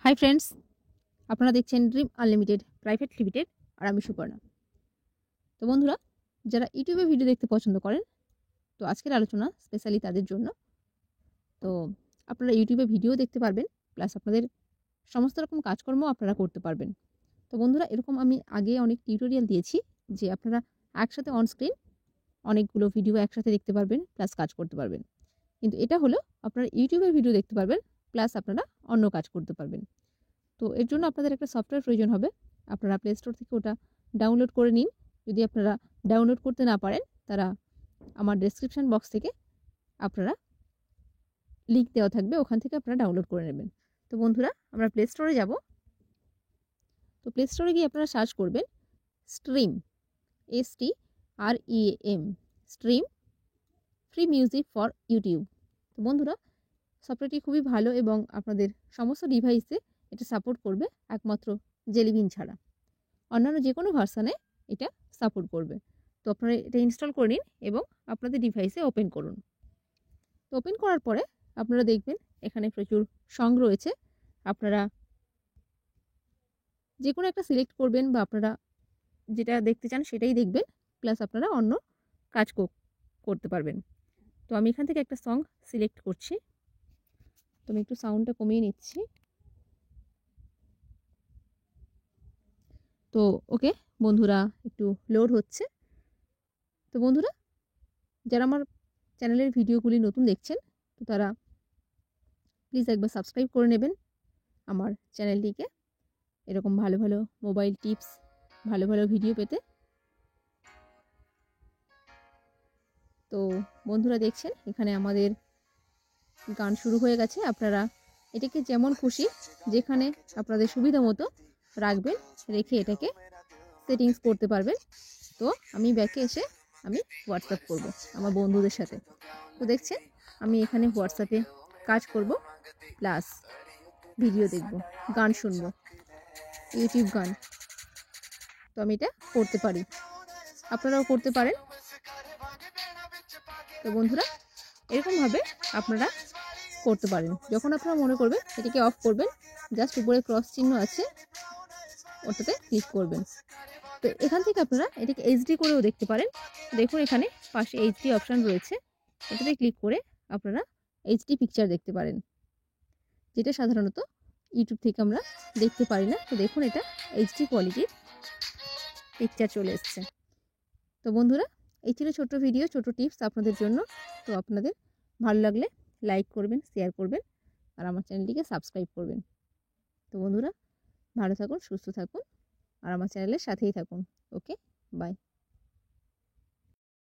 Hi friends, আপনারা দেখছেন dream unlimited private limited আর আমি সুপর্ণা। তো বন্ধুরা, যারা ইউটিউবে ভিডিও দেখতে পছন্দ করেন, তো আজকের আলোচনা স্পেশালি তাদের জন্য। তো আপনারা ইউটিউবে ভিডিও দেখতে পারবেন, প্লাস আপনাদের সমস্ত রকম কাজকর্ম আপনারা করতে পারবেন। তো বন্ধুরা, এরকম আমি আগে অনেক টিউটোরিয়াল দিয়েছি যে আপনারা একসাথে অনস্ক্রিন অনেকগুলো ভিডিও একসাথে দেখতে পারবেন, প্লাস কাজ করতে পারবেন। কিন্তু এটা হলো আপনারা ইউটিউবের ভিডিও দেখতে পারবেন, প্লাস আপনারা অন্য কাজ করতে পারবেন। তো এর জন্য আপনাদের একটা সফটওয়্যার প্রয়োজন হবে। আপনারা প্লে স্টোর থেকে ওটা ডাউনলোড করে নিন। যদি আপনারা ডাউনলোড করতে না পারেন, তারা আমার ডেসক্রিপশন বক্স থেকে আপনারা লিঙ্ক দেওয়া থাকবে, ওখান থেকে আপনারা ডাউনলোড করে নেবেন। তো বন্ধুরা, আমরা প্লে স্টোরে যাব। তো প্লে স্টোরে গিয়ে আপনারা সার্চ করবেন stream, STREAM, stream free music for YouTube. তো বন্ধুরা, সফটওয়্যারটি খুবই ভালো এবং আপনাদের সমস্ত ডিভাইসে এটা সাপোর্ট করবে, একমাত্র জেলিবিন ছাড়া। অন্যান্য যে কোনো ভার্সানে এটা সাপোর্ট করবে। তো আপনারা এটা ইনস্টল করে নিন এবং আপনাদের ডিভাইসে ওপেন করুন। তো ওপেন করার পরে আপনারা দেখবেন এখানে প্রচুর সং রয়েছে। আপনারা যে কোনো একটা সিলেক্ট করবেন বা আপনারা যেটা দেখতে চান সেটাই দেখবেন, প্লাস আপনারা অন্য কাজ করতে পারবেন। তো আমি এখান থেকে একটা সং সিলেক্ট করছি। তো আমি একটু সাউন্ডটা কমিয়ে নিচ্ছি। তো ওকে বন্ধুরা, একটু লোড হচ্ছে। তো বন্ধুরা, যারা আমার চ্যানেলের ভিডিওগুলি নতুন দেখছেন, তো তারা প্লিজ একবার সাবস্ক্রাইব করে নেবেন আমার চ্যানেলটিকে, এরকম ভালো ভালো মোবাইল টিপস, ভালো ভালো ভিডিও পেতে। তো বন্ধুরা, দেখছেন এখানে আমাদের গান শুরু হয়ে গেছে। আপনারা এটাকে যেমন খুশি, যেখানে আপনাদের সুবিধা মতো রাখবেন, রেখে এটাকে সেটিংস করতে পারবেন। তো আমি ব্যাকে এসে আমি হোয়াটসঅ্যাপ করব আমার বন্ধুদের সাথে। তো দেখছেন আমি এখানে হোয়াটসঅ্যাপে কাজ করব, প্লাস ভিডিও দেখব, গান শুনবো, ইউটিউব গান। তো আমি এটা করতে পারি, আপনারাও করতে পারেন। তো বন্ধুরা, এরকমভাবে আপনারা করতে পারেন। যখন আপনারা মনে করবেন এটাকে অফ করবেন, জাস্ট উপরে ক্রস চিহ্ন আছে, ওটাতে ক্লিক করবেন। তো এখান থেকে আপনারা এটাকে এইচডি করেও দেখতে পারেন। দেখুন এখানে পাশে এইচডি অপশান রয়েছে, এটাতে ক্লিক করে আপনারা এইচডি পিকচার দেখতে পারেন, যেটা সাধারণত ইউটিউব থেকে আমরা দেখতে পারি না। তো দেখুন এটা এইচডি কোয়ালিটির পিকচার চলে এসছে। তো বন্ধুরা, এই ছিল ছোট্ট ভিডিও, ছোট টিপস আপনাদের জন্য। তো আপনাদের ভালো লাগলে লাইক করবেন, শেয়ার করবেন আর আমার চ্যানেলটিকে সাবস্ক্রাইব করবেন। তো বন্ধুরা, ভালো থাকুন, সুস্থ থাকুন আর আমার চ্যানেলের সাথেই থাকুন। ওকে, বাই।